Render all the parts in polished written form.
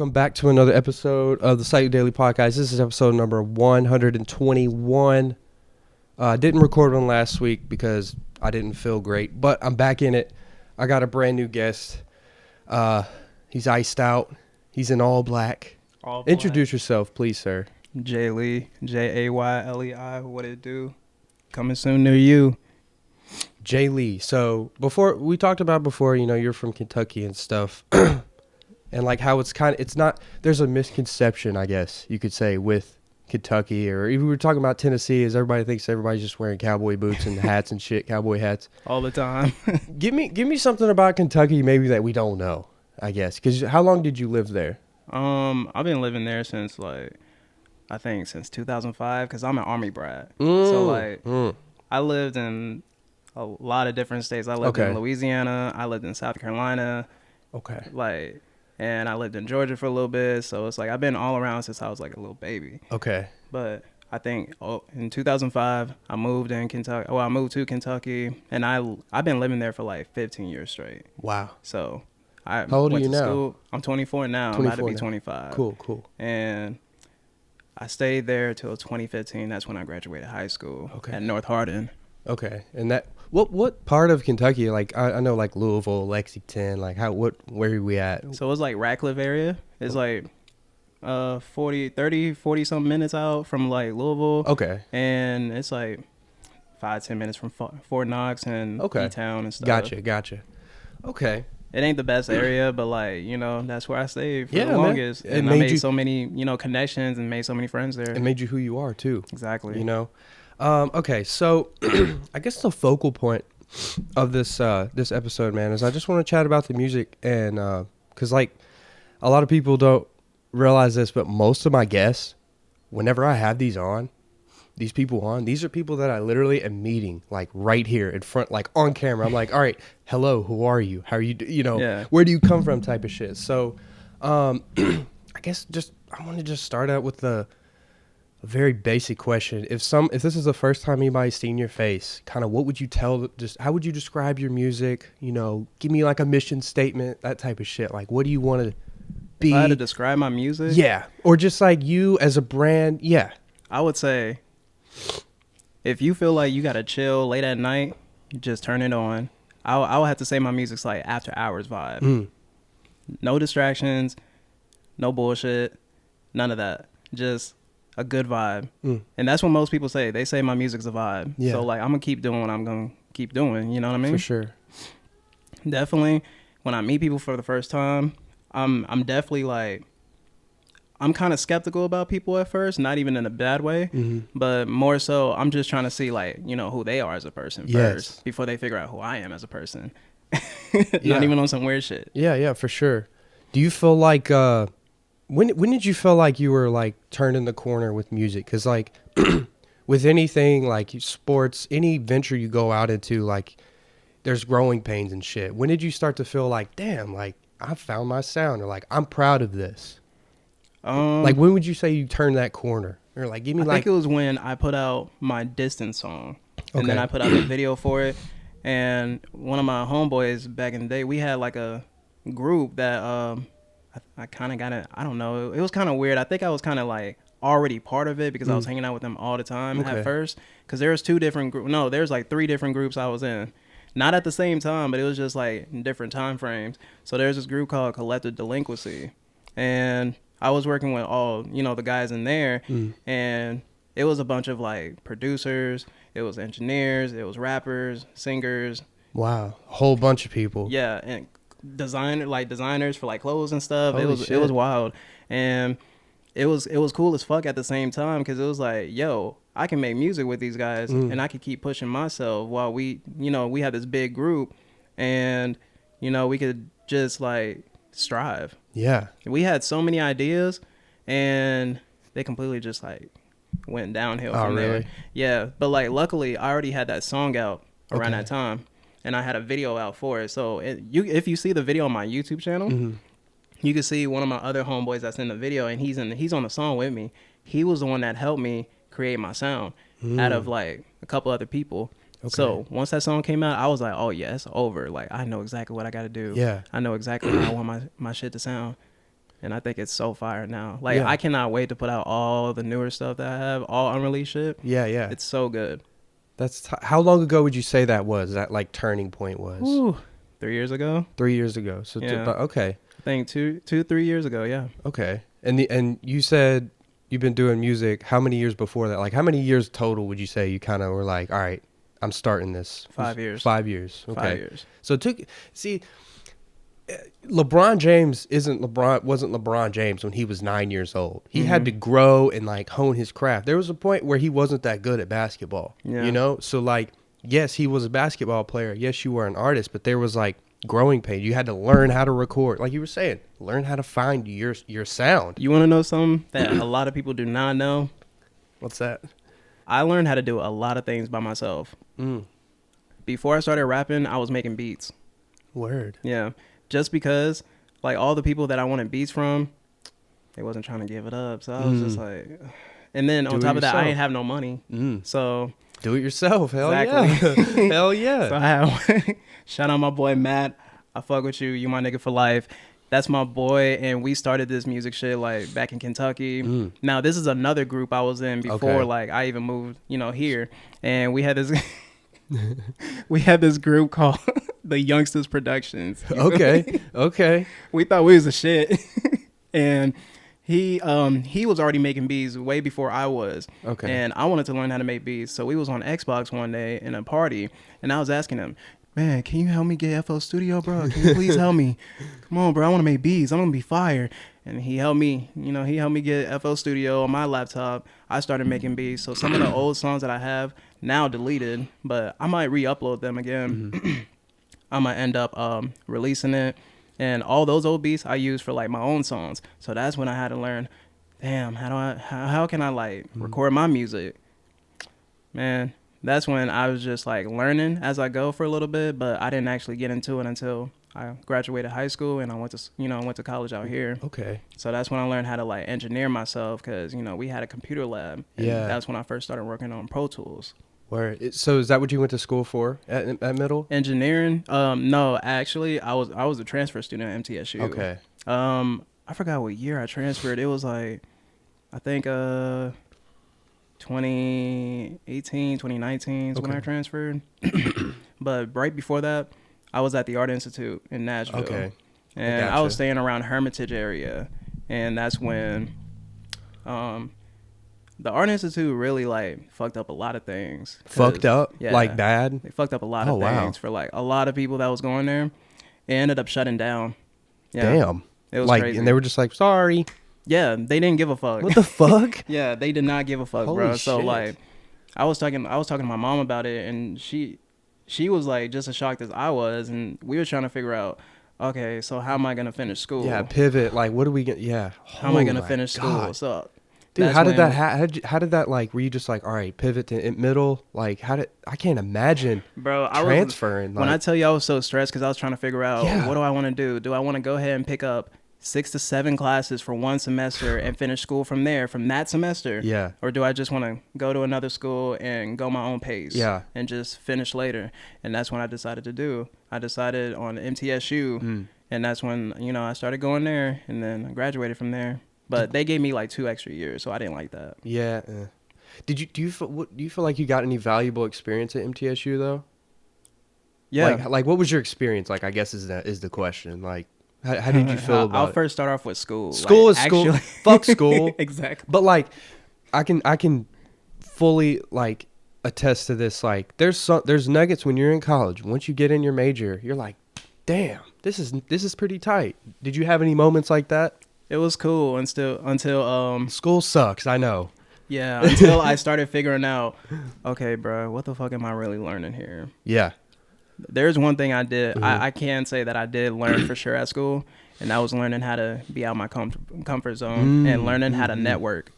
Welcome back to another episode of the Slightlee Daily Podcast. This is episode number 121. I didn't record one last week because I didn't feel great, but I'm back in it. I got a brand new guest. He's iced out. He's in all black. Introduce yourself, please, sir. Slightlee, Jaylei. What it do? Coming soon near you. Slightlee. So before we talked about you're from Kentucky and stuff. And like how it's not, there's a misconception, I guess you could say, with Kentucky, or even we were talking about Tennessee, is everybody thinks everybody's just wearing cowboy boots and hats and shit, cowboy hats. All the time. Give me something about Kentucky maybe that we don't know, I guess. Because how long did you live there? I've been living there since since 2005, because I'm an Army brat. So I lived in a lot of different states. I lived in Louisiana. I lived in South Carolina. Okay. And I lived in Georgia for a little bit. So it's like I've been all around since I was like a little baby. Okay. But I think in 2005, I moved in Kentucky. Well, I moved to Kentucky, and I've been living there for like 15 years straight. Wow. So how old are you now? School. I'm 24 now. 24 I'm about to be now. 25. Cool. And I stayed there till 2015. That's when I graduated high school at North Hardin. Okay. And that what part of Kentucky? Like I know like Louisville, Lexington. Like where are we at? So it's like Radcliffe area. It's like 40 some minutes out from like Louisville. Okay. And it's like 5-10 minutes from Fort Knox and E-Town and stuff. Gotcha. Okay. It ain't the best area, but like, that's where I stayed for the longest. Man. And I made so many, connections and made so many friends there. It made you who you are too. Exactly. Okay, so I guess the focal point of this episode, man, is I just want to chat about the music, and because like a lot of people don't realize this, but most of my guests, whenever I have these people on, these are people that I literally am meeting like right here in front, like on camera. I'm like, all right, hello, who are you? How are you? Where do you come from? Type of shit. So, I guess I want to just start out with a very basic question. If this is the first time anybody's seen your face, kind of what would you how would you describe your music? Give me like a mission statement, that type of shit. Like, what do you want to be? If I had to describe my music? Yeah. Or just like you as a brand. Yeah. I would say, if you feel like you got to chill late at night, just turn it on. I would have to say my music's like after hours vibe. No distractions, no bullshit, none of that. Just a good vibe. And that's what most people say. They say my music's a vibe. Yeah. So like I'm gonna keep doing what I'm gonna keep doing. You know what I mean? For sure. Definitely. When I meet people for the first time, I'm definitely like, I'm kind of skeptical about people at first, not even in a bad way, but more so I'm just trying to see like, who they are as a person first before they figure out who I am as a person. Not even on some weird shit. Yeah, for sure. Do you feel like when did you feel like you were like turning the corner with music? Because like with anything like sports, any venture you go out into, like there's growing pains and shit. When did you start to feel like, damn, like I found my sound, or like I'm proud of this? Like when would you say you turned that corner? Or like give me I think it was when I put out my Distance song, and then I put out the video for it. And one of my homeboys back in the day, we had like a group that I kind of got it. I don't know. It was kind of weird. I think I was kind of like already part of it because I was hanging out with them all the time at first. Because there was 2 different groups. No, there's like 3 different groups I was in. Not at the same time, but it was just like in different time frames. So there's this group called Collective Delinquency. And I was working with all, the guys in there. And it was a bunch of like producers. It was engineers. It was rappers, singers. Wow. A whole bunch of people. Yeah. And designers for like clothes and stuff. It was wild, and it was cool as fuck at the same time, because it was like, yo, I can make music with these guys, and I could keep pushing myself while we had this big group, and we could just like strive. Yeah, we had so many ideas, and they completely just like went downhill from there. Yeah, but like luckily I already had that song out around that time. And I had a video out for it. So if you see the video on my YouTube channel, you can see one of my other homeboys that's in the video, and he's on the song with me. He was the one that helped me create my sound out of like a couple other people. So once that song came out, I was like, oh yeah, it's over. Like I know exactly what I got to do. Yeah, I know exactly how I want my shit to sound. And I think it's so fire now. Like, I cannot wait to put out all the newer stuff that I have, all unreleased shit. Yeah, yeah. It's so good. How long ago would you say that was? That like turning point was? Ooh, 3 years ago. 3 years ago. So okay. I think 3 years ago. Yeah. Okay. And you said you've been doing music. How many years before that? Like how many years total would you say you kind of were like, all right, I'm starting this? 5 years. 5 years. Okay. 5 years. So LeBron James wasn't LeBron James when he was 9 years old. He had to grow and like hone his craft. There was a point where he wasn't that good at basketball, you know? So like, yes, he was a basketball player. Yes, you were an artist, but there was like growing pain. You had to learn how to record. Like you were saying, learn how to find your sound. You want to know something that a lot of people do not know? What's that? I learned how to do a lot of things by myself. Before I started rapping, I was making beats. Word. Yeah. Just because, like, all the people that I wanted beats from, they wasn't trying to give it up. So I was just like, and then on top of that, I ain't have no money. So do it yourself. Hell yeah. Hell yeah. So I have, shout out my boy Matt. I fuck with you. You my nigga for life. That's my boy. And we started this music shit like back in Kentucky. Now this is another group I was in before like I even moved, here. And we had this group called the Youngsters Productions. Okay. We thought we was a shit. And he was already making beats way before I was. Okay. And I wanted to learn how to make beats. So we was on Xbox one day in a party, and I was asking him, man, can you help me get FL Studio, bro? Can you please help me? Come on, bro. I want to make beats. I'm going to be fire. And he helped me, he helped me get FL Studio on my laptop. I started making beats. So some of the old songs that I have now deleted, but I might re-upload them again. I might end up releasing it. And all those old beats I use for like my own songs. So that's when I had to learn, damn, how can I like record my music? Man, that's when I was just like learning as I go for a little bit, but I didn't actually get into it until I graduated high school and I went to college out here. Okay. So that's when I learned how to like engineer myself because, we had a computer lab. And that's when I first started working on Pro Tools. So is that what you went to school for at middle? Engineering? No, actually, I was a transfer student at MTSU. Okay. I forgot what year I transferred. It was like, I think 2018, 2019 is when I transferred. But right before that, I was at the Art Institute in Nashville. Okay. And I was staying around Hermitage area, and that's when the Art Institute really like fucked up a lot of things. Fucked up? Yeah, like bad? They fucked up a lot of things for like a lot of people that was going there. It ended up shutting down. Yeah. Damn. It was like, crazy. And they were just like, sorry. Yeah, they didn't give a fuck. What the fuck? Yeah, they did not give a fuck, Holy bro. shit. So like, I was talking to my mom about it, and she was like just as shocked as I was, and we were trying to figure out, okay, so how am I gonna finish school? Yeah, pivot. Like, what are we gonna? Yeah. How am I gonna finish school? So. Dude, how did that like, were you just like, all right, pivot to middle? Like, I can't imagine transferring. When I tell you I was so stressed because I was trying to figure out, what do I want to do? Do I want to go ahead and pick up 6 to 7 classes for one semester and finish school from that semester? Yeah. Or do I just want to go to another school and go my own pace? Yeah. And just finish later? And that's when I decided to do. I decided on MTSU, and that's when, I started going there, and then I graduated from there. But they gave me like 2 extra years, so I didn't like that. Yeah. Do you feel like you got any valuable experience at MTSU though? Yeah. Like what was your experience? Like, I guess is the question. Like, how did you feel about it? I'll first start off with school. School is school. Fuck school. Exactly. But like, I can fully like attest to this. Like, there's nuggets when you're in college. Once you get in your major, you're like, damn, this is pretty tight. Did you have any moments like that? It was cool until school sucks, I know. Yeah, until I started figuring out, okay, bro, what the fuck am I really learning here? Yeah. There's one thing I did. I can say that I did learn for sure at school, and that was learning how to be out my comfort zone and learning how to network.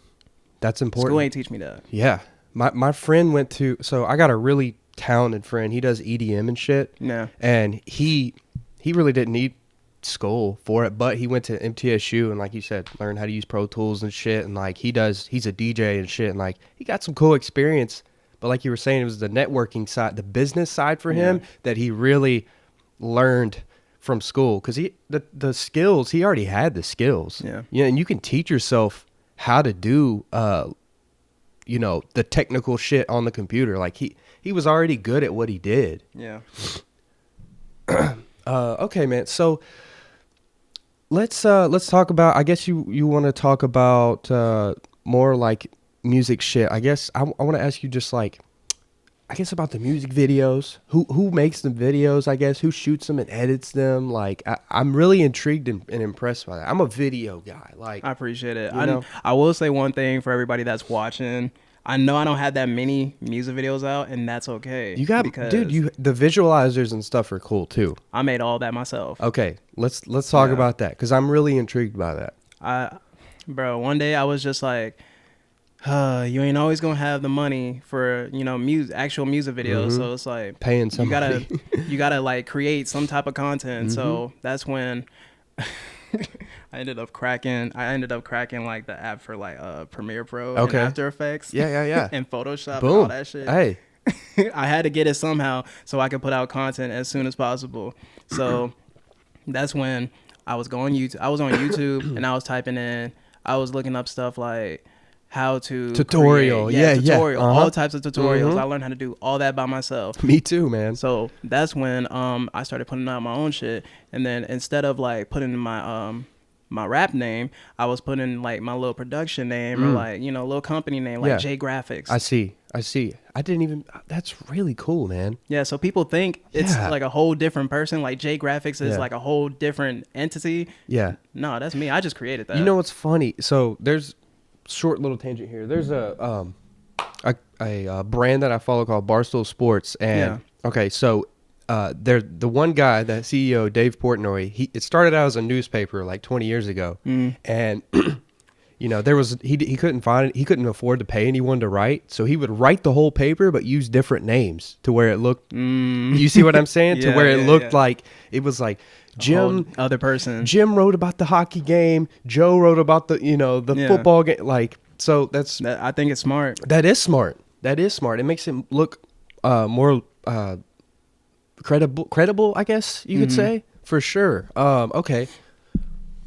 That's important. School ain't teach me that. Yeah. My friend so I got a really talented friend. He does EDM and shit. Yeah. And he really didn't need school for it, but he went to MTSU and, like you said, learned how to use Pro Tools and shit, and like he's a DJ and shit, and like he got some cool experience. But like you were saying, it was the networking side, the business side for him that he really learned from school because the skills, he already had the skills. Yeah, and you can teach yourself how to do the technical shit on the computer. Like he was already good at what he did. Yeah. Okay, man. So let's talk about, I guess you want to talk about more like music shit. I guess I want to ask you just like, I guess about the music videos. Who makes the videos, I guess? Who shoots them and edits them? Like, I'm really intrigued and impressed by that. I'm a video guy. Like, I appreciate it. You know? I will say one thing for everybody that's watching. I know I don't have that many music videos out, and that's okay. You got, dude, the visualizers and stuff are cool too. I made all that myself. Okay, let's talk about that because I'm really intrigued by that. Bro, one day I was just like, you ain't always gonna have the money for actual music videos. Mm-hmm. So it's like paying somebody. You gotta like create some type of content. Mm-hmm. So that's when I ended up cracking like the app for like Premiere Pro and After Effects. Yeah. And Photoshop. Boom. And all that shit. Hey. I had to get it somehow so I could put out content as soon as possible. So that's when I was on YouTube and I was typing in, I was looking up stuff like how to tutorial. Tutorial, Uh-huh. all types of tutorials. Mm-hmm. I learned how to do all that by myself. Me too, man. So that's when I started putting out my own shit, and then instead of like putting my my rap name, I was putting like my little production name or like little company name like J Graphics. I see. I didn't even. That's really cool, man. Yeah, so people think it's like a whole different person. Like J Graphics is like a whole different entity. Yeah. No, that's me. I just created that. You know what's funny? So there's short little tangent here. There's a brand that I follow called Barstool Sports, and okay, so they're the one guy, the CEO Dave Portnoy. It started out as a newspaper like 20 years ago, and there was he couldn't find it. He couldn't afford to pay anyone to write, so he would write the whole paper but use different names to where it looked. You see what I'm saying? To where it looked like it was like Jim, other person. Jim wrote about the hockey game. Joe wrote about the football game. Like, so I think it's smart. That is smart. It makes it look more credible, I guess you could say, for sure. Okay.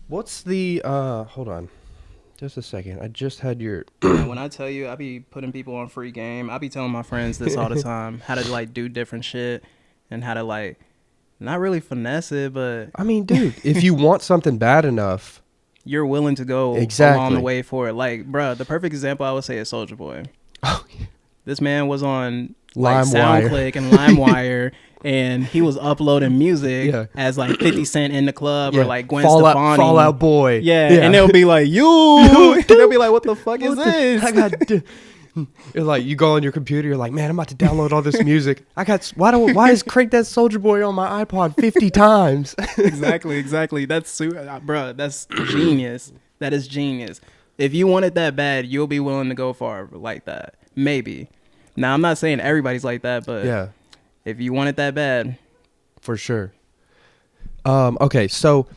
What's the hold on. Just a second. I just had your when I tell you I be putting people on free game, I be telling my friends this all the time, how to like do different shit and how to like not really finesse it, but I mean, dude, if you want something bad enough, you're willing to go along the way for it. Like, bruh, the perfect example I would say is Soulja Boy. Oh, yeah. This man was on like SoundClick and LimeWire, and he was uploading music as like 50 Cent in the club or like Gwen Stefani. Fall Out Boy. Yeah, and they'll be like, they'll be like, what the fuck is this? You're like, you go on your computer, you're like, man, I'm about to download all this music. Why is Crank That Soulja Boy on my iPod 50 times? Exactly. That's bruh, that's genius. That is genius. If you want it that bad, you'll be willing to go far like that. Maybe. Now, I'm not saying everybody's like that, but if you want it that bad. For sure. Okay, so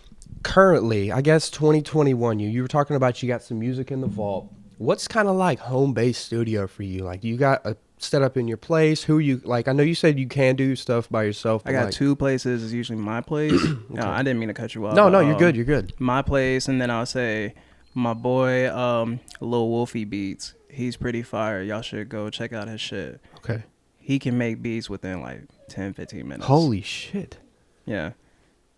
currently, I guess 2021, you were talking about you got some music in the vault. What's kind of like home-based studio for you? Like, you got a setup in your place? Who you, like, I know you said you can do stuff by yourself. I got two places. It's usually my place. Okay. No, I didn't mean to cut you off. No, you're good. You're good. My place, and then I'll say my boy, Lil Wolfie Beats. He's pretty fire. Y'all should go check out his shit. Okay. He can make beats within like 10, 15 minutes. Holy shit. Yeah.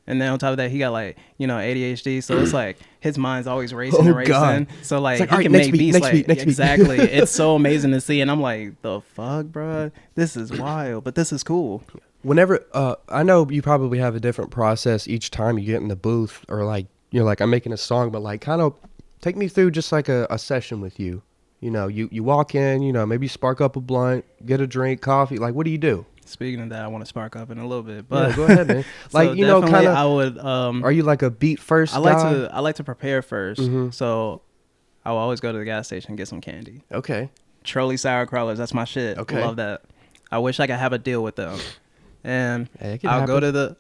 And then on top of that, he got like, ADHD. So it's like his mind's always racing and racing. God. So like, he can make beats like exactly. It's so amazing to see. And I'm like, the fuck, bro? This is wild, but this is cool. Whenever, I know you probably have a different process each time you get in the booth, or like, you're like, I'm making a song, but like kind of take me through just like a session with you. You walk in, maybe spark up a blunt, get a drink, coffee. Like, what do you do? Speaking of that, I want to spark up in a little bit, but go ahead, man. Like, so kind of. I would. Are you like a beat first guy? I like to prepare first. Mm-hmm. So I will always go to the gas station and get some candy. Okay. Trolley sour crawlers, that's my shit. Okay. Love that. I wish I could have a deal with them. And I'll go to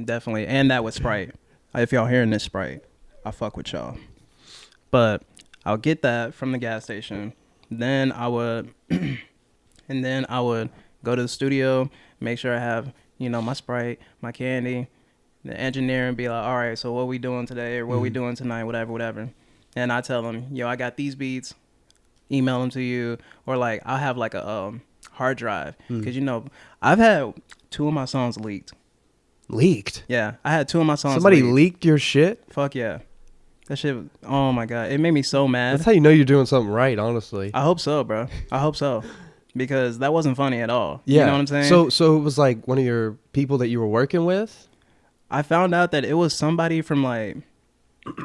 definitely, and that with Sprite. If y'all hearing this Sprite, I fuck with y'all. But I'll get that from the gas station. Then I would go to the studio, make sure I have, my Sprite, my candy. the engineer and be like, all right, so what we doing today or what we doing tonight, whatever. And I tell them, yo, I got these beats, email them to you. Or like I'll have like a hard drive. Because, you know, I've had 2 of my songs leaked. Leaked? Yeah, I had 2 of my songs Somebody leaked your shit? Fuck yeah. That shit, oh my God. It made me so mad. That's how you know you're doing something right, honestly. I hope so, bro. I hope so. Because that wasn't funny at all. Yeah. You know what I'm saying? So it was like one of your people that you were working with? I found out that it was somebody from like,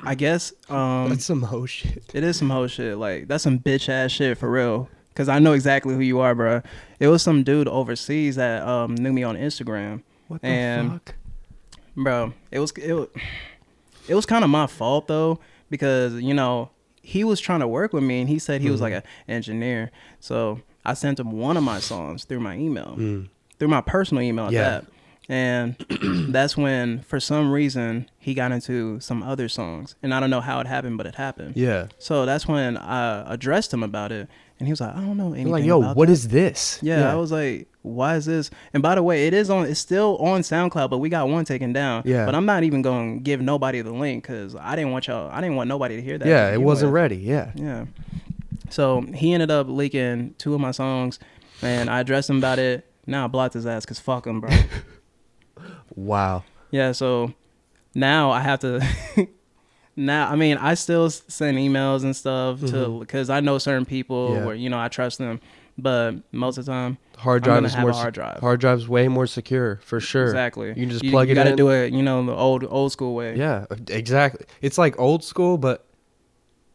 I guess. That's some hoe shit. It is some hoe shit. Like, that's some bitch ass shit for real. Because I know exactly who you are, bro. It was some dude overseas that knew me on Instagram. What the fuck? Bro, it was kind of my fault though, because you know he was trying to work with me and he said he was like an engineer. So I sent him one of my songs through my email, through my personal email at that. And that's when, for some reason, he got into some other songs. And I don't know how it happened, but it happened. Yeah. So that's when I addressed him about it. And he was like, I don't know anything like, yo, about what that. Is this? Yeah, I was like, why is this? And by the way, it's still on SoundCloud, but we got one taken down. Yeah. But I'm not even going to give nobody the link because I didn't want nobody to hear that. Yeah, it wasn't ready. Yeah. Yeah. So he ended up leaking 2 of my songs, and I addressed him about it. Now I blocked his ass because fuck him, bro. Wow. Yeah, so now I have to... Now, I mean, I still send emails and stuff to because I know certain people where, you know, I trust them. But most of the time, hard drive is more hard drive. Hard drive's way more secure, for sure. Exactly. You can just plug it in. You got to do it, you know, the old school way. Yeah, exactly. It's like old school, but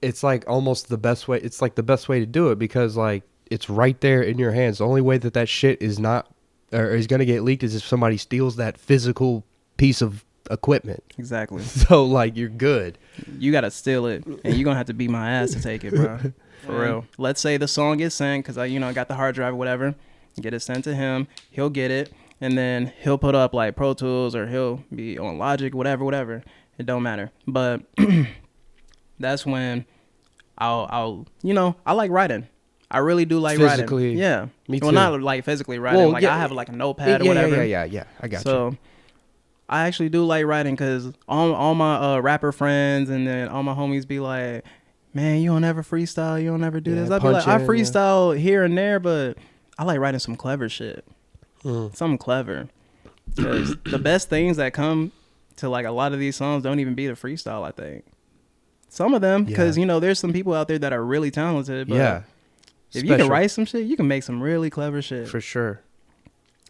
it's like almost the best way. It's like the best way to do it because like it's right there in your hands. The only way that shit is not or is going to get leaked is if somebody steals that physical piece of equipment. Exactly. So like you're good. You got to steal it and you're going to have to beat my ass to take it, bro. For real. Let's say the song gets sent because I got the hard drive or whatever. Get it sent to him. He'll get it. And then he'll put up like Pro Tools or he'll be on Logic, whatever. It don't matter. But that's when I'll I like writing. I really do like physically, writing. Yeah. Me too. Well, not like physically writing. Well, like I have like a notepad or whatever. Yeah. I got you. So I actually do like writing because all my rapper friends and then all my homies be like, man, you don't ever freestyle. You don't ever do this. I'd be like, I freestyle here and there, but I like writing some clever shit. Something clever. Because the best things that come to like a lot of these songs don't even be the freestyle, I think. Some of them, because, there's some people out there that are really talented. But if you can write some shit, you can make some really clever shit. For sure.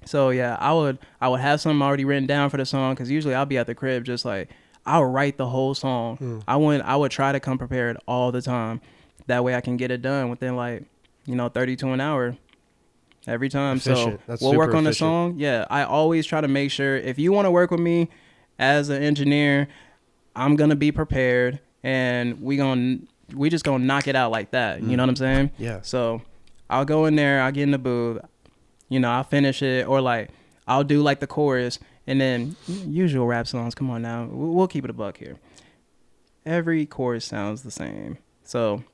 So, yeah, I would have something already written down for the song because usually I'll be at the crib just like, I'll write the whole song. I would try to come prepared all the time. That way I can get it done within like, 30 to an hour every time. Efficient. So we'll work on the song. Yeah, I always try to make sure if you want to work with me as an engineer, I'm going to be prepared and we just going to knock it out like that. You know what I'm saying? Yeah. So I'll go in there, I'll get in the booth, I'll finish it or like I'll do like the chorus. And then usual rap songs, come on now, we'll keep it a buck here. Every chorus sounds the same. So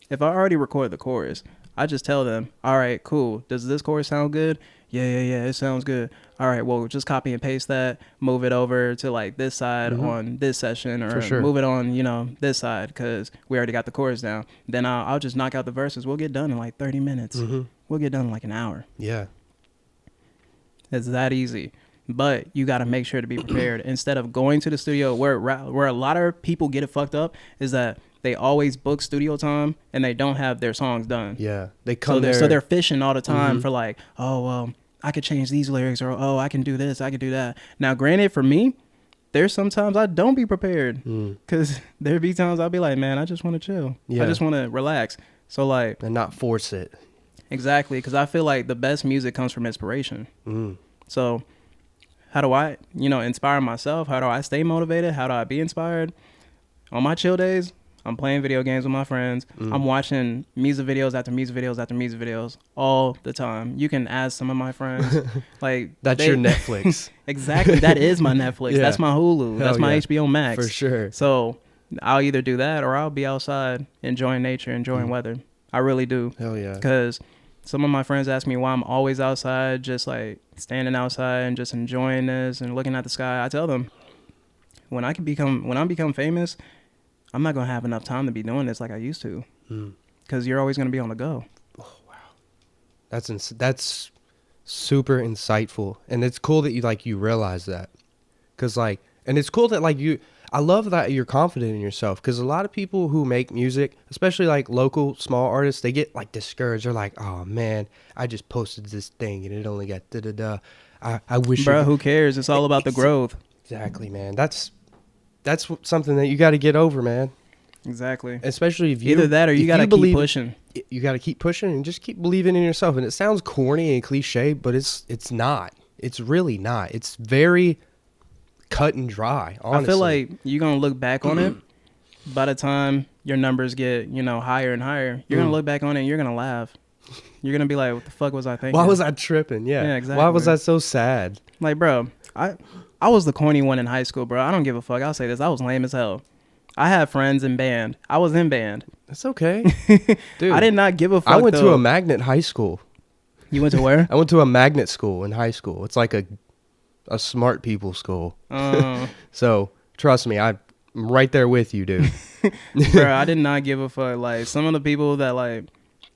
if I already record the chorus, I just tell them, all right, cool. Does this chorus sound good? Yeah, it sounds good. All right, well, just copy and paste that, move it over to like this side on this session or move it on, this side because we already got the chorus down. Then I'll just knock out the verses. We'll get done in like 30 minutes. We'll get done in like an hour. Yeah. It's that easy. But you got to make sure to be prepared. Instead of going to the studio, where a lot of people get it fucked up is that they always book studio time and they don't have their songs done. Yeah, they come so they're fishing all the time for like, oh, well, I could change these lyrics or oh, I can do this, I can do that. Now, granted, for me, there's sometimes I don't be prepared because there be times I'll be like, man, I just want to chill. Yeah. I just want to relax. So like, and not force it. Exactly, because I feel like the best music comes from inspiration. So how do I, inspire myself? How do I stay motivated? How do I be inspired? On my chill days, I'm playing video games with my friends. I'm watching music videos after music videos after music videos all the time. You can ask some of my friends. Like that's your Netflix. Exactly. That is my Netflix. Yeah. That's my Hulu. That's my HBO Max. For sure. So I'll either do that or I'll be outside enjoying nature, enjoying weather. I really do. Hell yeah. Because some of my friends ask me why I'm always outside, just like standing outside and just enjoying this and looking at the sky. I tell them when I become famous, I'm not gonna have enough time to be doing this like I used to, because you're always gonna be on the go. Oh wow, that's super insightful, and it's cool that you realize that, because and it's cool that I love that you're confident in yourself, because a lot of people who make music, especially like local small artists, they get like discouraged. They're like, oh man, I just posted this thing and it only got da da da. I wish. Bro, who cares? It's all about the growth. Exactly, man. That's something that you got to get over, man. Exactly. Especially if you either that or you got to keep pushing. You got to keep pushing and just keep believing in yourself. And it sounds corny and cliche, but it's not. It's really not. It's very cut and dry, honestly. I feel like you're going to look back on it. By the time your numbers get, higher and higher, you're going to look back on it and you're going to laugh. You're going to be like, what the fuck was I thinking? Why was I tripping? Yeah, exactly. Why was I so sad? Like, bro, I was the corny one in high school, bro. I don't give a fuck. I'll say this. I was lame as hell. I had friends in band. I was in band. That's okay. Dude, I did not give a fuck. I went to a magnet high school. You went to where? I went to a magnet school in high school. It's like a smart people school. So trust me, I'm right there with you, dude. Bro, I did not give a fuck. Like, some of the people that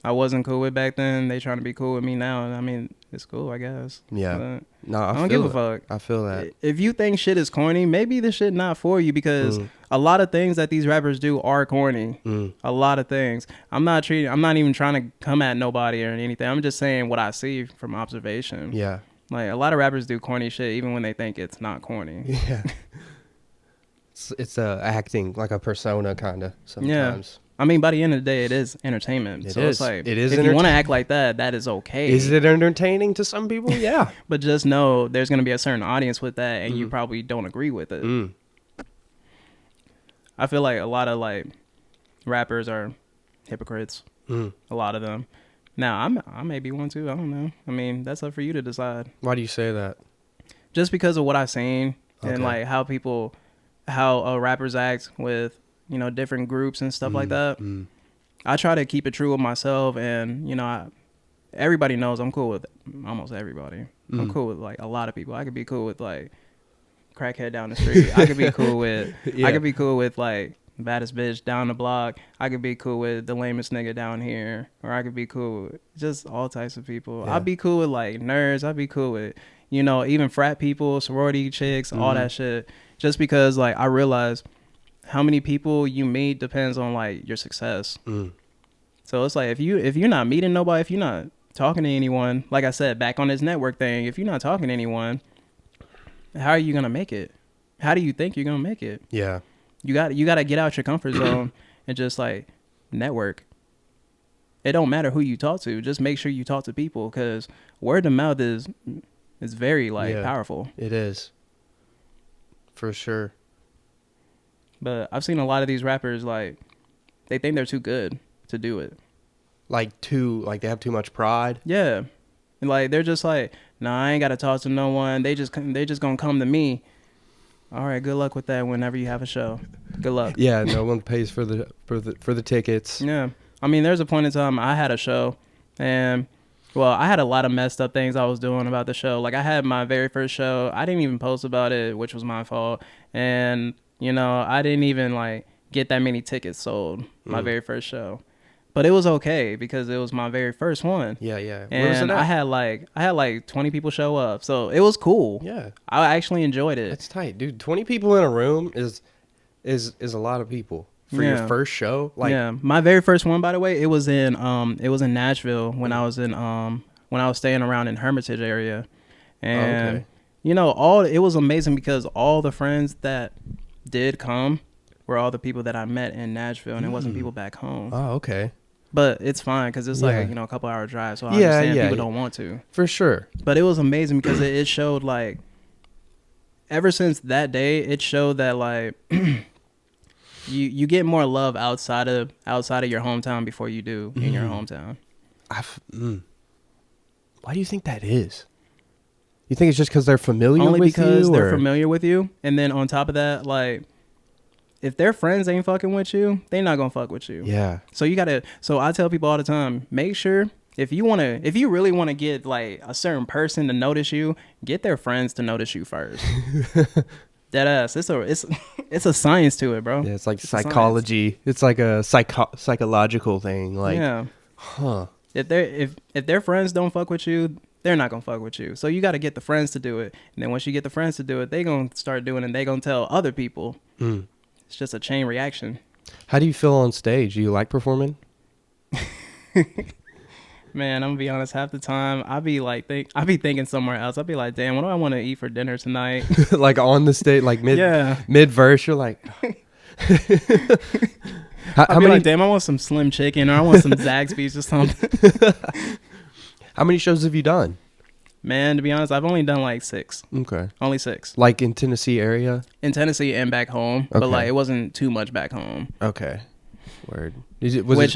I wasn't cool with back then, they trying to be cool with me now. And I mean, it's cool, I guess. Yeah. But I don't give a fuck. I feel that. If you think shit is corny, maybe this shit not for you, because a lot of things that these rappers do are corny. A lot of things. I'm not even trying to come at nobody or anything. I'm just saying what I see from observation. Yeah. Like, a lot of rappers do corny shit even when they think it's not corny. Yeah. It's acting like a persona kind of sometimes. Yeah. I mean, by the end of the day, it is entertainment. It is. It's it is. If you want to act like that, that is okay. Is it entertaining to some people? Yeah. But just know there's going to be a certain audience with that, and you probably don't agree with it. I feel like a lot of rappers are hypocrites. A lot of them. Now, I may be one too. I don't know. I mean, that's up for you to decide. Why do you say that? Just because of what I've seen and how rappers act with different groups and stuff like that. I try to keep it true with myself, and everybody knows I'm cool with almost everybody. I'm cool with a lot of people. I could be cool with crackhead down the street. I could be cool with I could be cool with baddest bitch down the block. I could be cool with the lamest nigga down here, or I could be cool with just all types of people. I'd be cool with nerds. I'd be cool with even frat people, sorority chicks, all that shit. Just because I realize how many people you meet depends on your success. So it's if you're not meeting nobody, if you're not talking to anyone, like I said back on this network thing, if you're not talking to anyone, how are you gonna make it? How do you think you're gonna make it? Yeah, you got to get out your comfort zone and just network. It don't matter who you talk to, just make sure you talk to people, because word of mouth is very powerful. It is, for sure. But I've seen a lot of these rappers, they think they're too good to do it. They have too much pride? Yeah. And they're just nah, I ain't got to talk to no one. They just gonna come to me. All right, good luck with that whenever you have a show. Good luck. Yeah, no one pays for the tickets. Yeah. I mean, there's a point in time I had a show, and I had a lot of messed up things I was doing about the show. I had my very first show. I didn't even post about it, which was my fault. And I didn't even get that many tickets sold my very first show, but it was okay because it was my very first one. Yeah. And where was it at? I had 20 people show up, so it was cool. Yeah, I actually enjoyed it. It's tight, dude. 20 people in a room is a lot of people for your first show. My very first one, by the way, it was in Nashville when I was staying around in Hermitage area, and it was amazing because all the friends that did come were all the people that I met in Nashville, and it wasn't people back home. Oh, okay. But it's fine because it's a couple hour drive, so I understand people don't want to. For sure. But it was amazing because it showed ever since that day, it showed that you get more love outside of your hometown before you do in your hometown. Why do you think that is? You think it's just because they're familiar with you? Only because they're familiar with you. And then on top of that, if their friends ain't fucking with you, they not gonna fuck with you. Yeah. So I tell people all the time, make sure if you really want to get a certain person to notice you, get their friends to notice you first. Dead ass. It's a science to it, bro. Yeah, it's like It's psychology. It's like a psychological thing. Like, yeah. huh? If their friends don't fuck with you, they're not gonna fuck with you. So you got to get the friends to do it, and then once you get the friends to do it, they gonna start doing it. And they gonna tell other people. Mm. It's just a chain reaction. How do you feel on stage? Do you like performing? Man, I'm gonna be honest. Half the time, I be thinking somewhere else. I'll be like, damn, what do I want to eat for dinner tonight? Like on the stage, like mid verse, you're like. I'll be like, damn, I want some Slim Chicken or I want some Zaxby's or something. How many shows have you done? Man, to be honest, I've only done like 6. Okay. Only 6. Like in Tennessee area? In Tennessee and back home, okay. but like it wasn't too much back home. Okay. Word.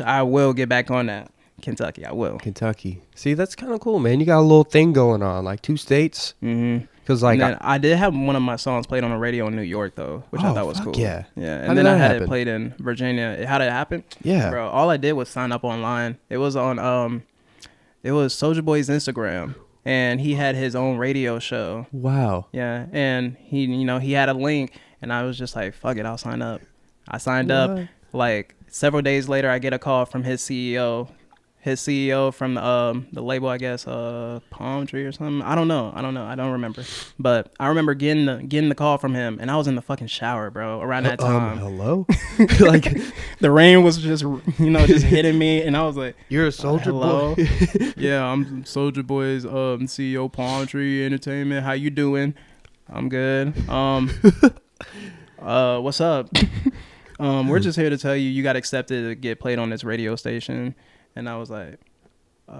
I will get back on that. Kentucky, I will. Kentucky. See, that's kind of cool, man. You got a little thing going on, like 2 states. Mm-hmm. Because like I did have one of my songs played on the radio in New York though, which I thought was cool. Yeah. Yeah. And then I had it played in Virginia. How did it happen? Yeah. Bro, all I did was sign up online. It was on it was Soulja Boy's Instagram, and he had his own radio show. Wow. Yeah, and he had a link, and I was just like, fuck it, I'll sign up. I signed up. Like several days later, I get a call from his CEO. His CEO from the label, I guess, Palm Tree or something. I don't know. I don't remember. But I remember getting the call from him, and I was in the fucking shower, bro, around that time. Hello? Like the rain was just just hitting me, and I was like, "You're a Soulja Boy." Yeah, I'm Soulja Boy's CEO, Palm Tree Entertainment. How you doing? I'm good. What's up? We're just here to tell you got accepted to get played on this radio station. And I was like,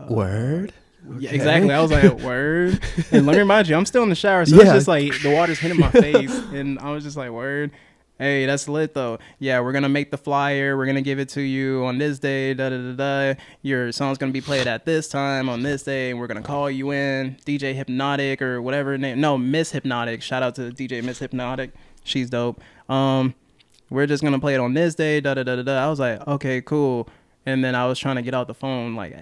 word? Yeah, exactly. I was like, word. And let me remind you, I'm still in the shower. So it's just like the water's hitting my face. And I was just like, word. Hey, that's lit though. Yeah, we're going to make the flyer. We're going to give it to you on this day. Da, da, da, da. Your song's going to be played at this time on this day. And we're going to call you in. DJ Hypnotic or whatever her name. No, Miss Hypnotic. Shout out to DJ Miss Hypnotic. She's dope. We're just going to play it on this day. Da, da, da, da, da. I was like, okay, cool. And then I was trying to get out the phone like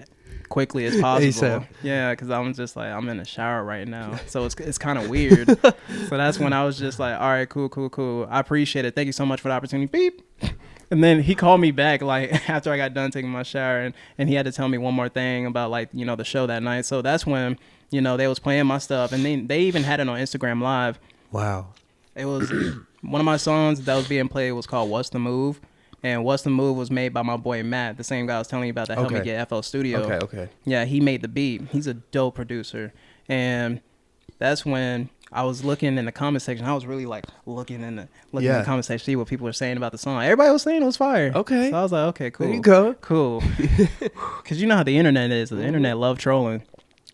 quickly as possible. Yeah, because I'm just like, I'm in the shower right now. So it's kind of weird. So that's when I was just like, all right, cool. I appreciate it. Thank you so much for the opportunity. Beep. And then he called me back like after I got done taking my shower. And he had to tell me one more thing about like, the show that night. So that's when, they was playing my stuff. And they even had it on Instagram Live. Wow. It was one of my songs that was being played was called What's the Move? And What's the Move was made by my boy Matt, the same guy I was telling you about that helped me get FL Studio. Okay. Yeah, he made the beat. He's a dope producer. And that's when I was looking in the comment section. I was really like looking in the comment section, see what people were saying about the song. Everybody was saying it was fire. Okay. So I was like, okay, cool. There you go. Cool. Because you know how the internet is. The internet love trolling.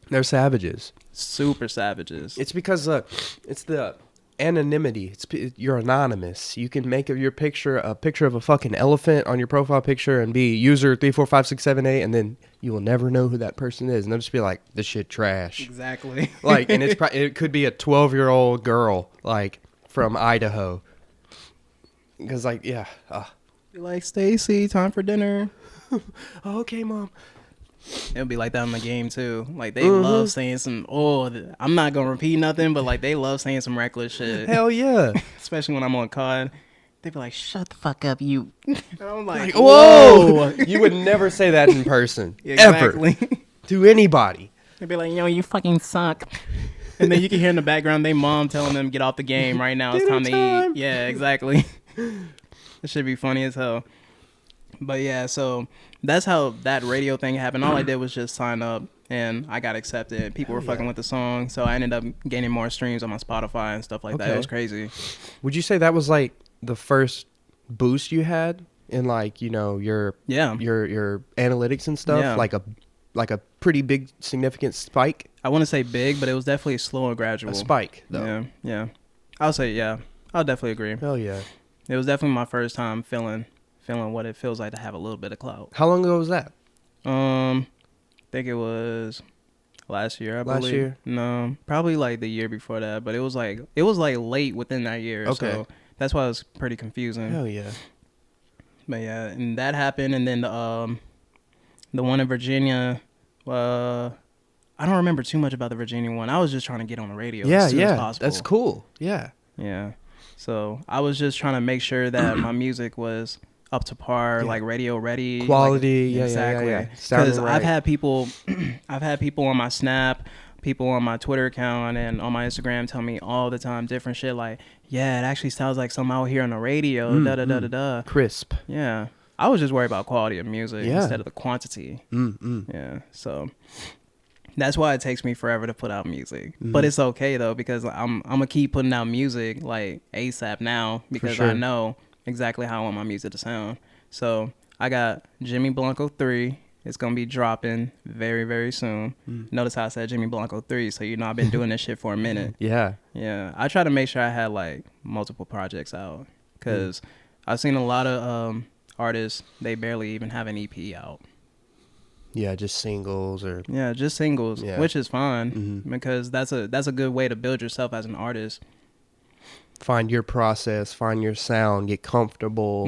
They're savages. Super savages. It's because it's the anonymity. You're anonymous. You can make your picture a picture of a fucking elephant on your profile picture and be user 345678, and then you will never know who that person is, and they'll just be like, this shit trash. Exactly. Like, and it could be a 12-year-old girl like from Idaho, because like yeah, like Stacy, time for dinner. Oh, okay, mom. It'll be like that in the game too. Like they love saying some. I'm not gonna repeat nothing, but like they love saying some reckless shit. Hell yeah. Especially when I'm on COD, they be like, "Shut the fuck up, you." And I'm like, "Whoa!" You would never say that in person, exactly. Ever to anybody. They'd be like, "Yo, you fucking suck." And then you can hear in the background they mom telling them, "Get off the game right now. It's time to eat." Yeah, exactly. It should be funny as hell. But yeah, so that's how that radio thing happened. All I did was just sign up, and I got accepted. People were fucking with the song, so I ended up gaining more streams on my Spotify and stuff like that. It was crazy. Would you say that was like the first boost you had in like your analytics and stuff? Yeah. Like a pretty big significant spike? I wouldn't say big, but it was definitely slow and gradual. A spike, though. Yeah. I'll say I'll definitely agree. Hell yeah. It was definitely my first time feeling what it feels like to have a little bit of clout. How long ago was that? I think it was last year, I believe. Last year? No, probably like the year before that, but it was like late within that year. Okay. So that's why it was pretty confusing. Hell yeah. But yeah, and that happened, and then the one in Virginia, I don't remember too much about the Virginia one. I was just trying to get on the radio as soon as possible. That's cool. Yeah. Yeah. So I was just trying to make sure that my music was up to par, like radio ready, quality. Like, exactly. Because I've had people, I've had people on my Snap, people on my Twitter account, and on my Instagram tell me all the time different shit. Like, yeah, it actually sounds like something out here on the radio. Da da da da da. Crisp. Yeah. I was just worried about quality of music instead of the quantity. Yeah. So that's why it takes me forever to put out music. But it's okay though, because I'm gonna keep putting out music like ASAP now, because I know exactly how I want my music to sound. So I got Jimmy Blanco 3. It's gonna be dropping very, very soon. Notice how I said Jimmy Blanco 3, so you know I've been doing this shit for a minute. Yeah. I try to make sure I had like multiple projects out, because I've seen a lot of artists, they barely even have an EP out. Yeah, just singles which is fine, because that's a good way to build yourself as an artist. Find your process, find your sound, get comfortable.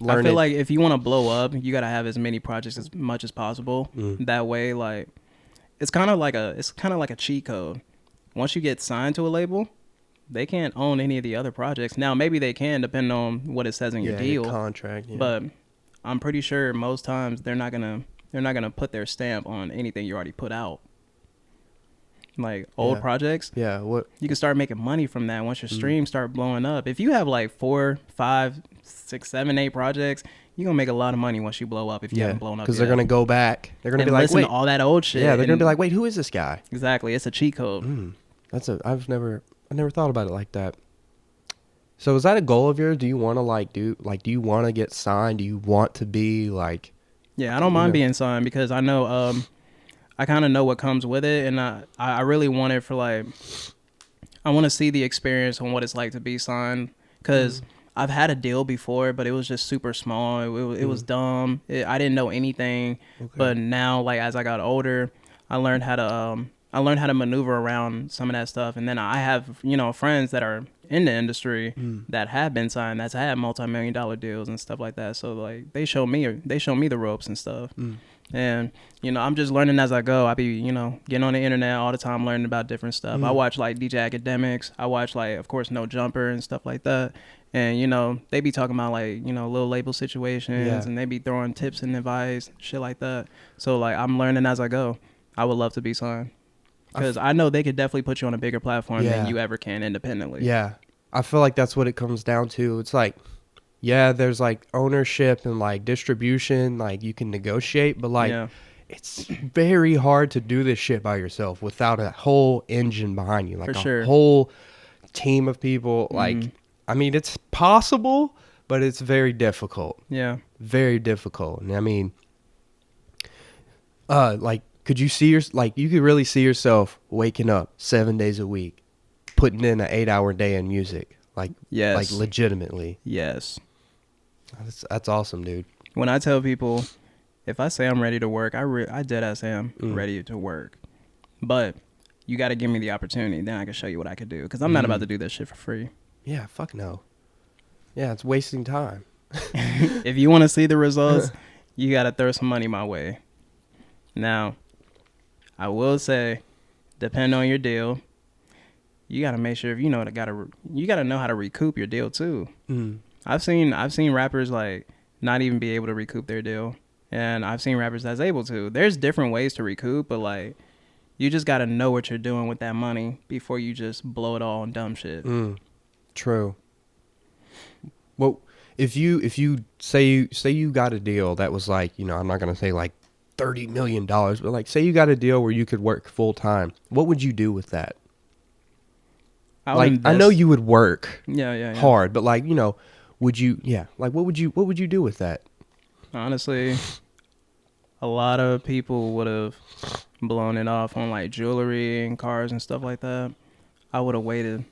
I feel like if you want to blow up, you got to have as many projects as much as possible. That way, like, it's kind of like a cheat code. Once you get signed to a label, they can't own any of the other projects. Now, maybe they can, depending on what it says in your deal, your contract. But I'm pretty sure most times they're not gonna put their stamp on anything you already put out. Like old projects. Yeah, what you can start making money from that once your streams start blowing up. If you have like 4, 5, 6, 7, 8 projects, you're gonna make a lot of money once you blow up if you haven't blown up yet. Because they're gonna go back. They're gonna be like, listen to all that old shit. Yeah, they're gonna be like, wait, who is this guy? Exactly. It's a cheat code. I never thought about it like that. So is that a goal of yours? Do you want to do you want to get signed? Do you want to be like? Yeah, I don't mind being signed, because I know I kind of know what comes with it, and I really want it for like, I want to see the experience on what it's like to be signed, because I've had a deal before, but it was just super small. It was dumb. I didn't know anything, but now, like, as I got older, I learned how to maneuver around some of that stuff. And then I have, friends that are in the industry that have been signed, that's had multi-million-dollar deals and stuff like that. So like they show me the ropes and stuff. And I'm just learning as I go. I be getting on the internet all the time, learning about different stuff. I watch like DJ Academics. I watch like, of course, No Jumper and stuff like that. And they be talking about like little label situations, and they be throwing tips and advice, shit like that. So like I'm learning as I go. I would love to be signed, because I know they could definitely put you on a bigger platform than you ever can independently. Yeah. I feel like that's what it comes down to. It's like, there's like ownership and like distribution, like you can negotiate, but like it's very hard to do this shit by yourself without a whole engine behind you, like a whole team of people. Like, I mean, it's possible, but it's very difficult. Yeah. Very difficult. And I mean, like, could you see you could really see yourself waking up 7 days a week, putting in an 8-hour day in music, like, like legitimately. Yes. That's awesome, dude. When I tell people, if I say I'm ready to work, I dead ass am ready to work. But you got to give me the opportunity, then I can show you what I could do, because I'm not about to do this shit for free. Yeah, fuck no. Yeah, it's wasting time. If you want to see the results, you got to throw some money my way. Now, I will say, depending on your deal, you got to make sure you got to know how to recoup your deal too. I've seen rappers like not even be able to recoup their deal, and I've seen rappers that's able to. There's different ways to recoup, but like you just got to know what you're doing with that money before you just blow it all on dumb shit. True. Well, if you say you got a deal that was like, I'm not going to say like $30 million, but like say you got a deal where you could work full time, what would you do with that? I know you would work hard, but like, would you, like what would you do with that? Honestly, a lot of people would have blown it off on like jewelry and cars and stuff like that. I would have waited.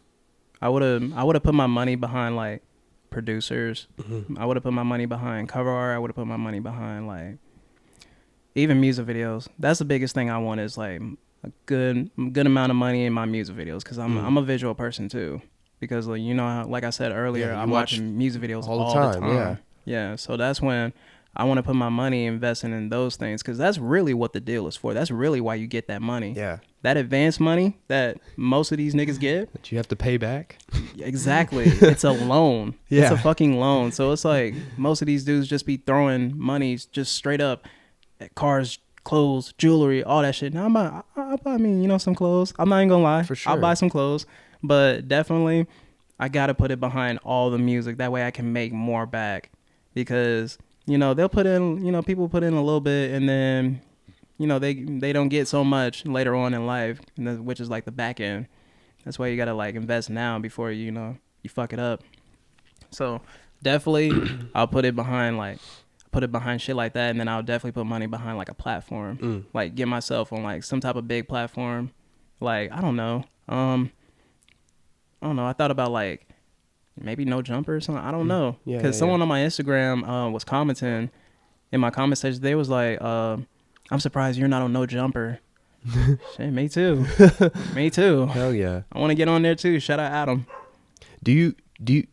I would have put my money behind like producers. I would have put my money behind cover art. I would have put my money behind like even music videos. That's the biggest thing I want, is like a good amount of money in my music videos, because I'm a visual person too. Because like, like I said earlier, I'm watching music videos all the time. Yeah. So that's when I want to put my money investing in those things because that's really what the deal is for. That's really why you get that money. Yeah. That advance money that most of these niggas get. That you have to pay back. Exactly. It's a loan. Yeah. It's a fucking loan. So it's like most of these dudes just be throwing money just straight up at cars, clothes, jewelry, all that shit. Now I'll buy me, you know, some clothes. I'm not even gonna lie. For sure. I'll buy some clothes. But definitely I gotta put it behind all the music. That way I can make more back. Because, you know, they'll put in, you know, people put in a little bit and then, you know, they don't get so much later on in life, which is like the back end. That's why you gotta like invest now before you know you fuck it up. So definitely, I'll put it behind shit like that, and then I'll definitely put money behind like a platform, like get myself on like some type of big platform. Like I don't know, I thought about like maybe No Jumper or something. I don't know, because someone on my Instagram was commenting in my comment section. They was like, "I'm surprised you're not on No Jumper." Shit, me too. Me too. Hell yeah. I want to get on there too. Shout out Adam. Did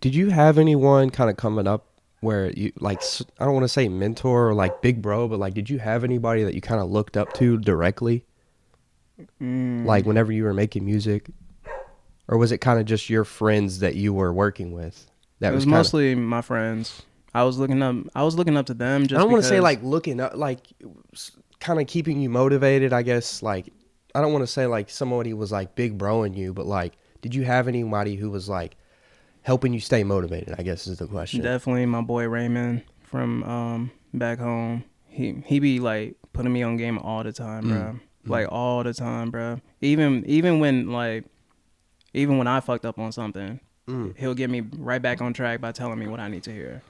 you have anyone kind of coming up where you like, I don't want to say mentor or like big bro, but like, did you have anybody that you kind of looked up to directly? Like whenever you were making music, or was it kind of just your friends that you were working with? It was mostly my friends. I was looking up to them. Just I don't want to say like looking up, like kind of keeping you motivated, I guess. Like, I don't want to say like somebody was like big broing you, but like, did you have anybody who was like helping you stay motivated, I guess is the question. Definitely my boy Raymond from back home. He be like putting me on game all the time, bro. Like all the time, bro. Even when I fucked up on something, he'll get me right back on track by telling me what I need to hear.